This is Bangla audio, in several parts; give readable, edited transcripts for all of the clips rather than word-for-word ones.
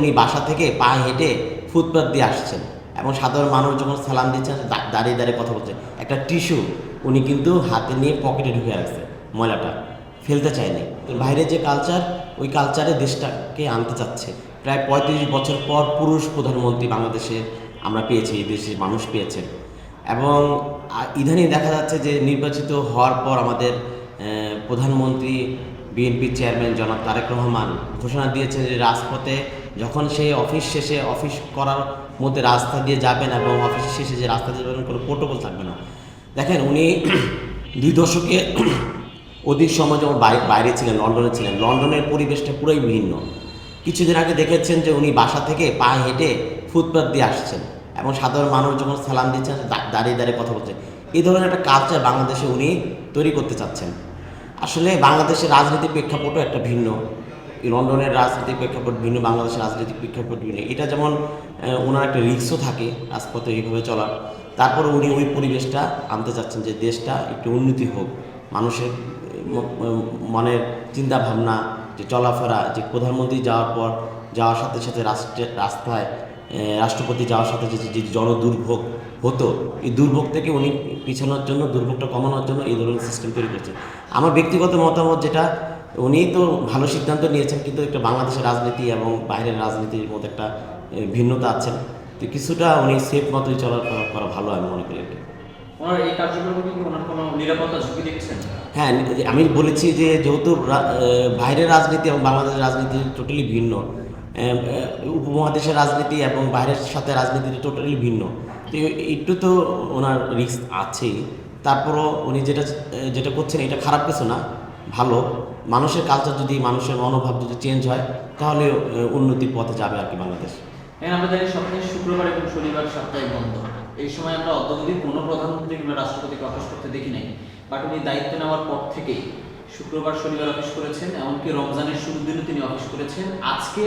উনি বাসা থেকে পায়ে হেঁটে ফুটপাত দিয়ে আসছেন এবং সাধারণ মানুষ যখন সালাম দিচ্ছেন দাঁড়িয়ে দাঁড়িয়ে কথা বলছে। একটা টিস্যু উনি কিন্তু হাতে নিয়ে পকেটে ঢুকে রাখছে, ময়লাটা ফেলতে চায়নি। বাইরে যে কালচার, ওই কালচারে দেশটাকে আনতে চাচ্ছে। প্রায় ৩৫ বছর পর পুরুষ প্রধানমন্ত্রী বাংলাদেশে আমরা পেয়েছি, এই দেশের মানুষ পেয়েছেন। এবং ইদানিং দেখা যাচ্ছে যে নির্বাচিত হওয়ার পর আমাদের প্রধানমন্ত্রী বিএনপির চেয়ারম্যান জনাব তারেক রহমান ঘোষণা দিয়েছেন যে রাজপথে যখন সে অফিস শেষে অফিস করার মধ্যে রাস্তা দিয়ে যাবেন এবং অফিস শেষে যে রাস্তা দিয়ে যাবেন কোনো প্রোটোকল থাকবে না। দেখেন উনি ২ দশকে অধিক সময় যখন বাইরে ছিলেন, লন্ডনে ছিলেন, লন্ডনের পরিবেশটা পুরোই ভিন্ন। কিছুদিন আগে দেখেছেন যে উনি বাসা থেকে পায়ে হেঁটে ফুটপাত দিয়ে আসছেন এবং সাধারণ মানুষ যখন সালাম দিচ্ছেন দাঁড়িয়ে দাঁড়িয়ে কথা বলছেন। এই ধরনের একটা কালচার বাংলাদেশে উনি তৈরি করতে চাচ্ছেন। আসলে বাংলাদেশের রাজনীতির প্রেক্ষাপটও একটা ভিন্ন, লন্ডনের রাজনীতির প্রেক্ষাপট ভিন্ন, বাংলাদেশের রাজনৈতিক প্রেক্ষাপট ভিন্ন। এটা যেমন ওনার একটা রিস্কও থাকে রাজপথে এইভাবে চলার, তারপরে উনি ওই পরিবেশটা আনতে চাচ্ছেন যে দেশটা একটু উন্নতি হোক, মানুষের মনের চিন্তাভাবনা, যে চলাফেরা, যে প্রধানমন্ত্রী যাওয়ার সাথে সাথে রাস্তায় রাষ্ট্রপতি যাওয়ার সাথে যে জনদুর্ভোগ হতো, এই দুর্ভোগ থেকে উনি পিছানোর জন্য, দুর্ভোগটা কমানোর জন্য এই ধরনের সিস্টেম তৈরি করছে। আমার ব্যক্তিগত মতামত যেটা, উনি তো ভালো সিদ্ধান্ত নিয়েছেন, কিন্তু একটা বাংলাদেশের রাজনীতি এবং বাইরের রাজনীতির মধ্যে একটা ভিন্নতা আছেন। তো কিছুটা উনি সেফ মতোই করা ভালো আমি মনে করি আর কি। ওনার এই কার্যক্রমে কি ওনার কোনো নিরাপত্তা ঝুঁকি দেখছেন? হ্যাঁ, আমি বলেছি যে যেহেতু বাইরের রাজনীতি এবং বাংলাদেশের রাজনীতি টোটালি ভিন্ন, উপমহাদেশের রাজনীতি এবং বাইরের সাথে রাজনীতি টোটালি ভিন্ন। তো একটু তো ওনার রিস্ক আছেই। তারপরও উনি যেটা যেটা করছেন এটা খারাপ কিছু না, ভালো। মানুষের কালচার যদি, মানুষের মনোভাব যদি চেঞ্জ হয়, তাহলে উন্নতির পথে যাবে আর কি বাংলাদেশ। এখন আমরা জানি সপ্তাহে শুক্রবার এবং শনিবার সাপ্তাহিক বন্ধ। এই সময় আমরা অদ্যাবধি কোনো প্রধানমন্ত্রী কিংবা রাষ্ট্রপতিকে অফিস করতে দেখি নাই। বাট উনি দায়িত্ব নেওয়ার পর থেকেই শুক্রবার শনিবার অফিস করেছেন, এমনকি রমজানের শুরুর দিনও তিনি অফিস করেছেন। আজকে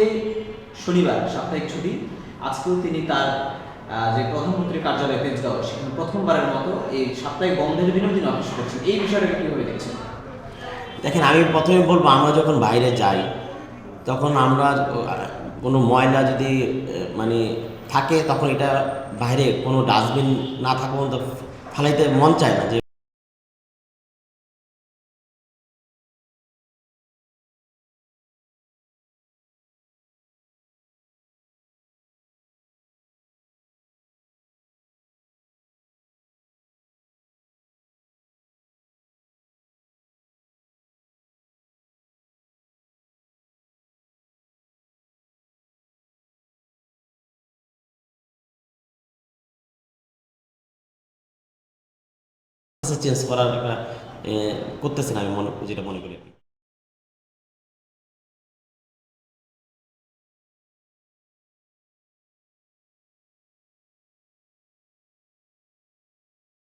শনিবার সাপ্তাহিক ছুটি, আজকেও তিনি তার যে প্রধানমন্ত্রীর কার্যালয় তেজগাঁও, সেখানে প্রথমবারের মতো এই সাপ্তাহিক বন্ধের দিনেও তিনি অফিস করছেন। এই বিষয়টাকে কীভাবে দেখছেন? দেখেন, আমি প্রথমে বলবো, আমরা যখন বাইরে যাই তখন আমরা কোনো ময়লা যদি মানে থাকে, তখন এটা বাইরে কোনো ডাস্টবিন না থাকা পর্যন্ত ফালাইতে মন চায় না। যে চেঞ্জ করার একটা করতেছেন, আমি যেটা মনে করি।